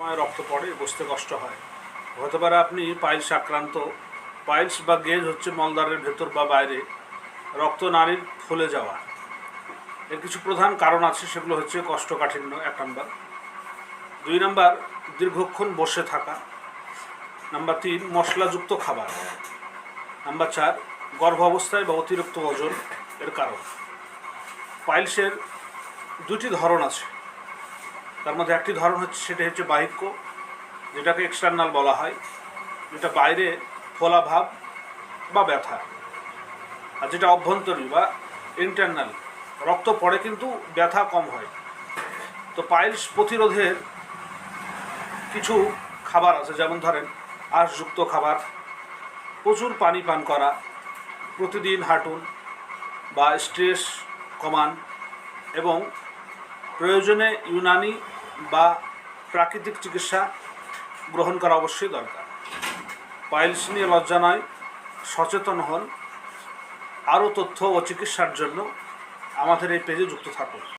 সময় রক্ত পড়ে, বসতে কষ্ট হয়। হতে পারে আপনি পাইলস আক্রান্ত। পাইলস বা গেজ হচ্ছে মলদ্বারের ভেতর বা বাইরে রক্তনালীর ফুলে যাওয়া। এর কিছু প্রধান কারণ আছে, সেগুলো হচ্ছে কোষ্ঠকাঠিন্য 1 নম্বর, 2 নম্বর দীর্ঘক্ষণ বসে থাকা, নাম্বার 3 মশলাযুক্ত খাবার, নাম্বার 4 গর্ভাবস্থায় বা অতিরিক্ত ওজন এর কারণ। পাইলসের 2টি ধরন আছে, তার মধ্যে একটি ধরন হচ্ছে সেটা হচ্ছে বাহিক্য, যেটাকে এক্সটার্নাল বলা হয়, যেটা বাইরে ফোলা ভাব বা ব্যথা। আর যেটা অভ্যন্তরীণ বা ইন্টারনাল, রক্ত পড়ে কিন্তু ব্যথা কম হয়। তো পাইলস প্রতিরোধের কিছু খাবার আছে, যেমন ধরেন আঁশযুক্ত খাবার, প্রচুর পানি পান করা, প্রতিদিন হাঁটুন বা স্ট্রেস কমান, এবং প্রয়োজনে ইউনানি বা প্রাকৃতিক চিকিৎসা গ্রহণ করা অবশ্যই দরকার। পাইলস নিয়ে লজ্জা নয়, সচেতন হন। আরও তথ্য ও চিকিৎসার জন্য আমাদের এই পেজে যুক্ত থাকুন।